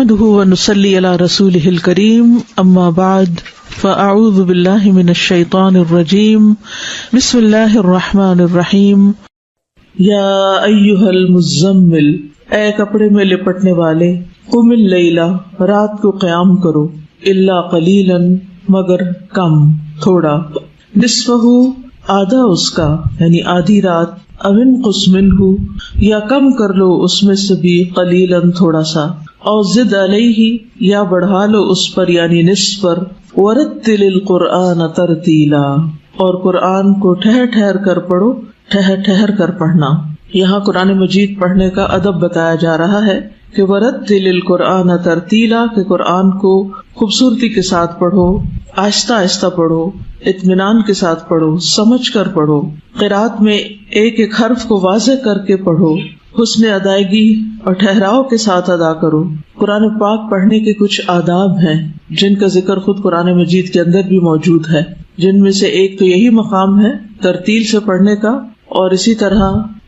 نحمده ونصلي على رسوله الكريم اما بعد فاعوذ بالله من الشيطان الرجيم بسم الله الرحمن الرحيم یا ایھا المزمل، اے کپڑے میں لپٹنے والے، قم اللیل، رات کو قیام کرو، الا قلیلا، مگر کم، تھوڑا، نصفہ، آدھا اس کا یعنی آدھی رات، او انقص منہ، یا کم کر لو اس میں سے بھی، قلیلا، تھوڑا سا، او زد علیہ، یا بڑھا لو اس پر یعنی نصف پر، ورتل القرآن ترتیلا، اور قرآن کو ٹھہر ٹھہر کر پڑھو، ٹھہر ٹھہر کر پڑھنا۔ یہاں قرآن مجید پڑھنے کا ادب بتایا جا رہا ہے کہ ورتل القرآن ترتیلا، کہ قرآن کو خوبصورتی کے ساتھ پڑھو، آہستہ آہستہ پڑھو، اطمینان کے ساتھ پڑھو، سمجھ کر پڑھو، قرات میں ایک ایک حرف کو واضح کر کے پڑھو، حسن ادائیگی اور ٹھہراؤ کے ساتھ ادا کرو۔ قرآن پاک پڑھنے کے کچھ آداب ہیں جن کا ذکر خود قرآن مجید کے اندر بھی موجود ہے، جن میں سے ایک تو یہی مقام ہے ترتیل سے پڑھنے کا، اور اسی طرح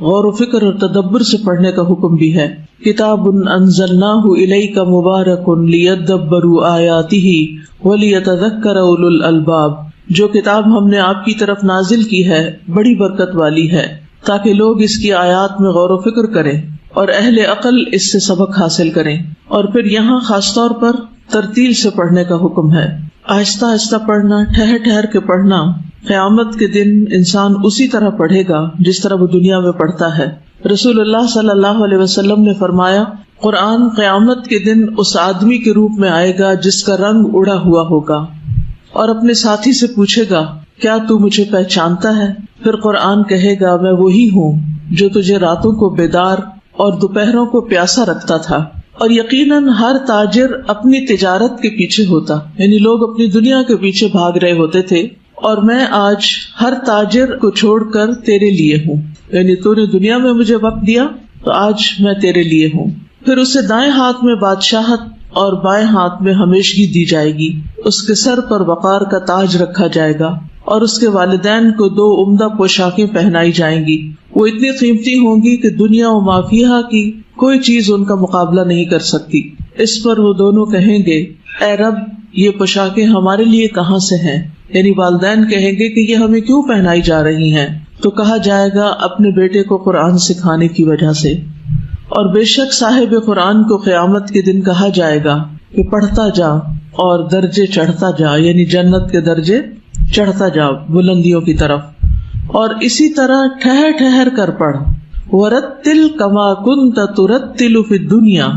غور و فکر اور تدبر سے پڑھنے کا حکم بھی ہے۔ کتاب انزلناہ الیک مبارک لیدبروا آیاتہ ولیتذکر اولو الالباب، جو کتاب ہم نے آپ کی طرف نازل کی ہے بڑی برکت والی ہے تاکہ لوگ اس کی آیات میں غور و فکر کریں اور اہل عقل اس سے سبق حاصل کریں۔ اور پھر یہاں خاص طور پر ترتیل سے پڑھنے کا حکم ہے، آہستہ آہستہ پڑھنا، ٹھہر ٹھہر کے پڑھنا۔ قیامت کے دن انسان اسی طرح پڑھے گا جس طرح وہ دنیا میں پڑھتا ہے۔ رسول اللہ صلی اللہ علیہ وسلم نے فرمایا، قرآن قیامت کے دن اس آدمی کے روپ میں آئے گا جس کا رنگ اڑا ہوا ہوگا، اور اپنے ساتھی سے پوچھے گا، کیا تو مجھے پہچانتا ہے؟ پھر قرآن کہے گا، میں وہی ہوں جو تجھے راتوں کو بیدار اور دوپہروں کو پیاسا رکھتا تھا۔ اور یقیناً ہر تاجر اپنی تجارت کے پیچھے ہوتا، یعنی لوگ اپنی دنیا کے پیچھے بھاگ رہے ہوتے تھے، اور میں آج ہر تاجر کو چھوڑ کر تیرے لیے ہوں، یعنی تو نے دنیا میں مجھے وقت دیا تو آج میں تیرے لیے ہوں۔ پھر اسے دائیں ہاتھ میں بادشاہت اور بائیں ہاتھ میں ہمیشگی دی جائے گی، اس کے سر پر وقار کا تاج رکھا جائے گا، اور اس کے والدین کو 2 عمدہ پوشاکیں پہنائی جائیں گی، وہ اتنی قیمتی ہوں گی کہ دنیا و ما فیہا کی کوئی چیز ان کا مقابلہ نہیں کر سکتی۔ اس پر وہ دونوں کہیں گے، اے رب، یہ پوشاکیں ہمارے لیے کہاں سے ہیں؟ یعنی والدین کہیں گے کہ یہ ہمیں کیوں پہنائی جا رہی ہیں؟ تو کہا جائے گا، اپنے بیٹے کو قرآن سکھانے کی وجہ سے۔ اور بے شک صاحب قرآن کو قیامت کے دن کہا جائے گا کہ پڑھتا جا اور درجے چڑھتا جا، یعنی جنت کے درجے چڑھتا جا بلندیوں کی طرف، اور اسی طرح ٹھہر ٹھہر کر پڑھ۔ ورتل کما کنت ترتل فی الدنیا،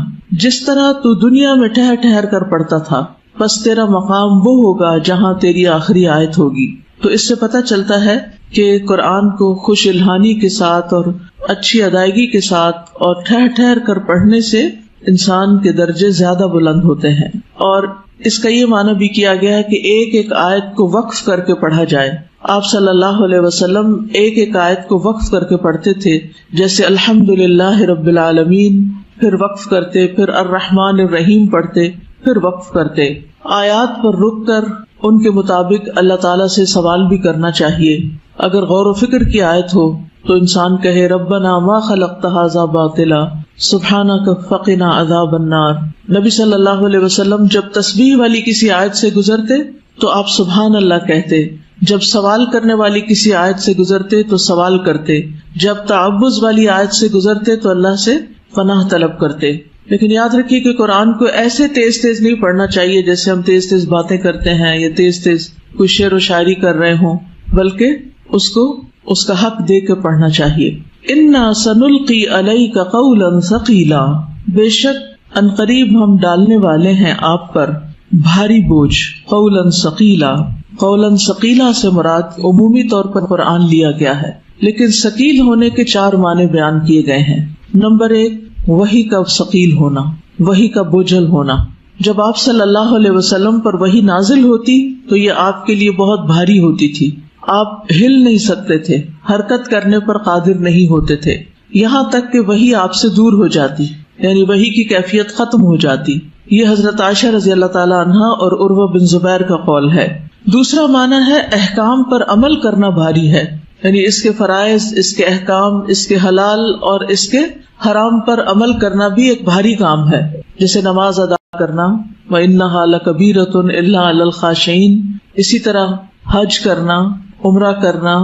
جس طرح تو دنیا میں ٹھہر ٹھہر کر پڑھتا تھا، بس تیرا مقام وہ ہوگا جہاں تیری آخری آیت ہوگی۔ تو اس سے پتہ چلتا ہے کہ قرآن کو خوش الحانی کے ساتھ اور اچھی ادائیگی کے ساتھ اور ٹھہر ٹھہر کر پڑھنے سے انسان کے درجے زیادہ بلند ہوتے ہیں۔ اور اس کا یہ معنی بھی کیا گیا ہے کہ ایک ایک آیت کو وقف کر کے پڑھا جائے۔ آپ صلی اللہ علیہ وسلم ایک ایک آیت کو وقف کر کے پڑھتے تھے، جیسے الحمدللہ رب العالمین، پھر وقف کرتے، پھر الرحمن الرحیم پڑھتے، پھر وقف کرتے۔ آیات پر رک کر ان کے مطابق اللہ تعالیٰ سے سوال بھی کرنا چاہیے۔ اگر غور و فکر کی آیت ہو تو انسان کہے، ربنا ما خلقت ھذا باطلا سبحانک فقنا عذاب النار۔ نبی صلی اللہ علیہ وسلم جب تسبیح والی کسی آیت سے گزرتے تو آپ سبحان اللہ کہتے، جب سوال کرنے والی کسی آیت سے گزرتے تو سوال کرتے، جب تعوذ والی آیت سے گزرتے تو اللہ سے پناہ طلب کرتے۔ لیکن یاد رکھیے کہ قرآن کو ایسے تیز تیز نہیں پڑھنا چاہیے جیسے ہم تیز تیز باتیں کرتے ہیں یا تیز تیز کوئی شعر و شاعری کر رہے ہوں، بلکہ اس کو اس کا حق دے کے پڑھنا چاہیے۔ انا سنلقی علیک قولا ثقیلا، بے شک عنقریب ہم ڈالنے والے ہیں آپ پر بھاری بوجھ۔ قولا ثقیلا، قولا ثقیلا سے مراد عمومی طور پر قرآن لیا گیا ہے، لیکن ثقیل ہونے کے 4 معنی بیان کیے گئے ہیں۔ نمبر 1، وحی کا ثقیل ہونا، وحی کا بوجھل ہونا۔ جب آپ صلی اللہ علیہ وسلم پر وحی نازل ہوتی تو یہ آپ کے لیے بہت بھاری ہوتی تھی، آپ ہل نہیں سکتے تھے، حرکت کرنے پر قادر نہیں ہوتے تھے، یہاں تک کہ وحی آپ سے دور ہو جاتی، یعنی وحی کی کیفیت ختم ہو جاتی۔ یہ حضرت عائشہ رضی اللہ تعالی عنہا اور عروہ بن زبیر کا قول ہے۔ دوسرا معنی ہے احکام پر عمل کرنا بھاری ہے، یعنی اس کے فرائض، اس کے احکام، اس کے حلال اور اس کے حرام پر عمل کرنا بھی ایک بھاری کام ہے، جیسے نماز ادا کرنا، وَإِنَّهَا لَكَبِيرَةٌ إِلَّا عَلَى الْخَاشِعِينَ، اسی طرح حج کرنا، عمرہ کرنا،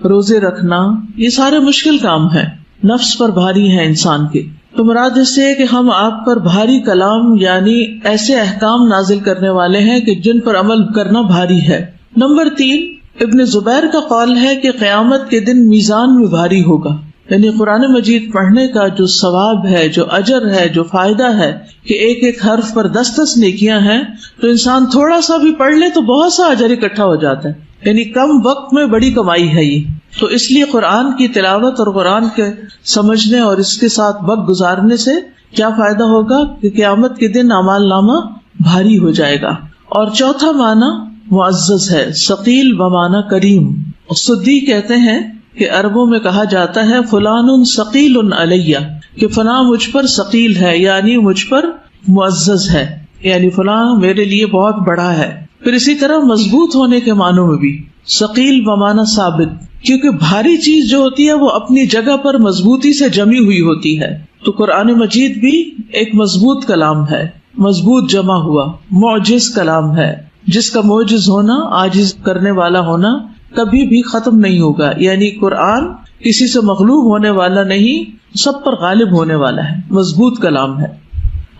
روزے رکھنا، یہ سارے مشکل کام ہیں، نفس پر بھاری ہیں انسان کے. تو مراد اس سے ہے کہ ہم آپ پر بھاری کلام یعنی ایسے احکام نازل کرنے والے ہیں کہ جن پر عمل کرنا بھاری ہے. نمبر 3، ابن زبیر کا قول ہے کہ قیامت کے دن میزان میں بھاری ہوگا، یعنی قرآن مجید پڑھنے کا جو ثواب ہے، جو اجر ہے، جو فائدہ ہے کہ ایک ایک حرف پر 10 نیکیاں ہیں، تو انسان تھوڑا سا بھی پڑھ لے تو بہت سا اجر اکٹھا ہو جاتا ہے، یعنی کم وقت میں بڑی کمائی ہے یہ. تو اس لیے قرآن کی تلاوت اور قرآن کے سمجھنے اور اس کے ساتھ وقت گزارنے سے کیا فائدہ ہوگا کہ قیامت کے دن اعمال نامہ بھاری ہو جائے گا. اور چوتھا معنی معزز ہے، ثقیل بمعنی کریم. سدی کہتے ہیں کہ عربوں میں کہا جاتا ہے فلان ثقیل علیہ، کہ فلاں مجھ پر ثقیل ہے، یعنی مجھ پر معزز ہے، یعنی فلاں میرے لیے بہت بڑا ہے. پھر اسی طرح مضبوط ہونے کے معنوں میں بھی ثقیل بمعنی ثابت، کیونکہ بھاری چیز جو ہوتی ہے وہ اپنی جگہ پر مضبوطی سے جمی ہوئی ہوتی ہے. تو قرآن مجید بھی ایک مضبوط کلام ہے، مضبوط جمع ہوا معجز کلام ہے، جس کا معجز ہونا، عاجز کرنے والا ہونا کبھی بھی ختم نہیں ہوگا. یعنی قرآن کسی سے مغلوب ہونے والا نہیں، سب پر غالب ہونے والا ہے، مضبوط کلام ہے.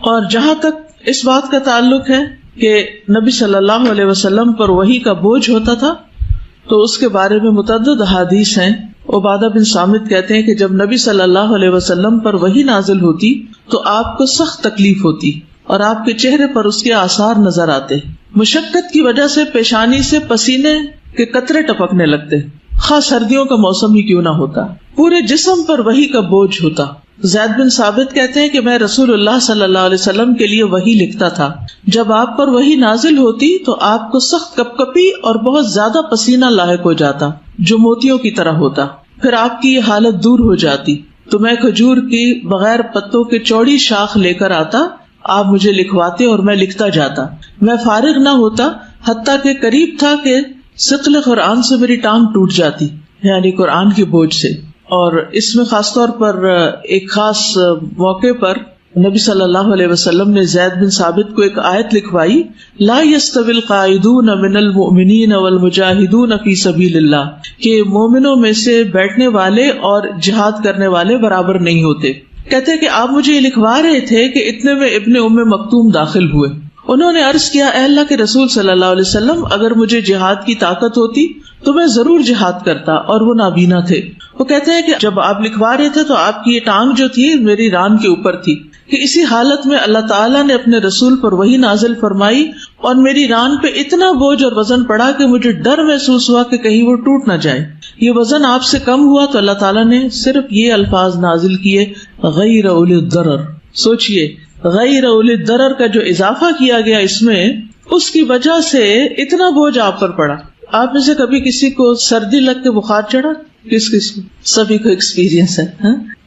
اور جہاں تک اس بات کا تعلق ہے کہ نبی صلی اللہ علیہ وسلم پر وحی کا بوجھ ہوتا تھا، تو اس کے بارے میں متعدد احادیث ہیں. عبادہ بن صامت کہتے ہیں کہ جب نبی صلی اللہ علیہ وسلم پر وحی نازل ہوتی تو آپ کو سخت تکلیف ہوتی اور آپ کے چہرے پر اس کے آثار نظر آتے. مشقت کی وجہ سے پیشانی سے پسینے کے قطرے ٹپکنے لگتے، خواہ سردیوں کا موسم ہی کیوں نہ ہوتا. پورے جسم پر وحی کا بوجھ ہوتا. زید بن ثابت کہتے ہیں کہ میں رسول اللہ صلی اللہ علیہ وسلم کے لیے وحی لکھتا تھا. جب آپ پر وحی نازل ہوتی تو آپ کو سخت کپکپی اور بہت زیادہ پسینہ لاحق ہو جاتا جو موتیوں کی طرح ہوتا. پھر آپ کی یہ حالت دور ہو جاتی تو میں کھجور کی بغیر پتوں کے چوڑی شاخ لے کر آتا، آپ مجھے لکھواتے اور میں لکھتا جاتا. میں فارغ نہ ہوتا حتیٰ کہ قریب تھا کہ ثقل قرآن سے میری ٹانگ ٹوٹ جاتی، یعنی قرآن کے بوجھ سے. اور اس میں خاص طور پر ایک خاص موقع پر نبی صلی اللہ علیہ وسلم نے زید بن ثابت کو ایک آیت لکھوائی، لا يستوی القاعدون من المؤمنین والمجاہدون فی سبیل اللہ، کہ مومنوں میں سے بیٹھنے والے اور جہاد کرنے والے برابر نہیں ہوتے. کہتے کہ آپ مجھے یہ لکھوا رہے تھے کہ اتنے میں ابن ام مکتوم داخل ہوئے. انہوں نے عرض کیا، اے اللہ کے رسول صلی اللہ علیہ وسلم، اگر مجھے جہاد کی طاقت ہوتی تو میں ضرور جہاد کرتا، اور وہ نابینا تھے. وہ کہتے ہیں کہ جب آپ لکھوا رہے تھے تو آپ کی یہ ٹانگ جو تھی میری ران کے اوپر تھی، کہ اسی حالت میں اللہ تعالیٰ نے اپنے رسول پر وحی نازل فرمائی اور میری ران پہ اتنا بوجھ اور وزن پڑا کہ مجھے ڈر محسوس ہوا کہ کہیں وہ ٹوٹ نہ جائے. یہ وزن آپ سے کم ہوا تو اللہ تعالیٰ نے صرف یہ الفاظ نازل کیے، غیر اولی الضرر. سوچئے، غیر اولی الضرر کا جو اضافہ کیا گیا اس میں، اس کی وجہ سے اتنا بوجھ آپ پر پڑا. آپ میں سے کبھی کسی کو سردی لگ کے بخار چڑھا؟ کس کو؟ سبھی کو ایکسپیرینس ہے.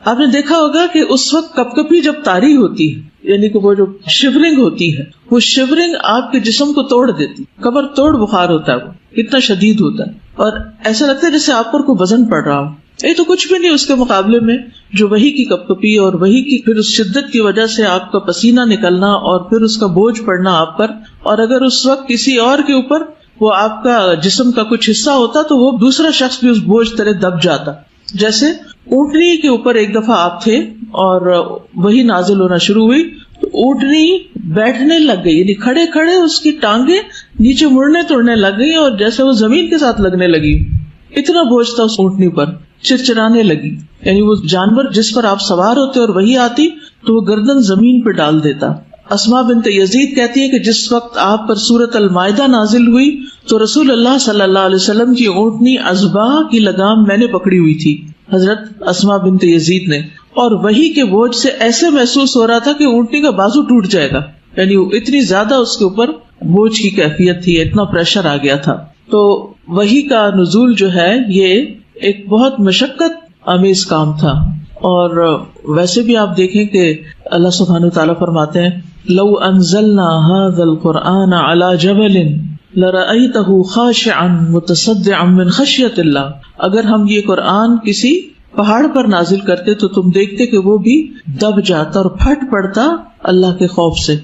آپ نے دیکھا ہوگا کہ اس وقت کپ کپی جب طاری ہوتی ہے، یعنی کہ وہ جو شیورنگ ہوتی ہے، وہ شیورنگ آپ کے جسم کو توڑ دیتی، کمر توڑ بخار ہوتا ہے، وہ اتنا شدید ہوتا ہے اور ایسا لگتا ہے جیسے آپ پر کوئی وزن پڑ رہا ہو. یہ تو کچھ بھی نہیں اس کے مقابلے میں جو وحی کی کپ کپی اور وحی کی پھر اس شدت کی وجہ سے آپ کا پسینہ نکلنا اور پھر اس کا بوجھ پڑنا آپ پر. اور اگر اس وقت کسی اور کے اوپر وہ آپ کا جسم کا کچھ حصہ ہوتا تو وہ دوسرا شخص بھی اس بوجھ تلے دب جاتا. جیسے اونٹنی کے اوپر ایک دفعہ آپ تھے اور وہی نازل ہونا شروع ہوئی تو اونٹنی بیٹھنے لگ گئی، یعنی کھڑے کھڑے اس کی ٹانگیں نیچے مڑنے توڑنے لگ گئی اور جیسے وہ زمین کے ساتھ لگنے لگی. اتنا بوجھ تھا اس اونٹنی پر، چرچرانے لگی. یعنی وہ جانور جس پر آپ سوار ہوتے اور وہی آتی تو وہ گردن زمین پہ ڈال دیتا. اسماء بنت یزید کہتی ہے کہ جس وقت آپ پر سورۃ المائدہ نازل ہوئی تو رسول اللہ صلی اللہ علیہ وسلم کی اونٹنی عزبہ کی لگام میں نے پکڑی ہوئی تھی، حضرت اسماء بنت یزید نے، اور وہی کے بوجھ سے ایسے محسوس ہو رہا تھا کہ اونٹنی کا بازو ٹوٹ جائے گا. یعنی اتنی زیادہ اس کے اوپر بوجھ کی کیفیت تھی، اتنا پریشر آ گیا تھا. تو وحی کا نزول جو ہے یہ ایک بہت مشقت آمیز کام تھا. اور ویسے بھی آپ دیکھیں کہ اللہ سبحانہ وتعالیٰ فرماتے ہیں، لو انزلنا هذا القرآن على جبل لرأيته خاشعا متصدعا من خشیۃ اللہ. اگر ہم یہ قرآن کسی پہاڑ پر نازل کرتے تو تم دیکھتے کہ وہ بھی دب جاتا اور پھٹ پڑتا اللہ کے خوف سے.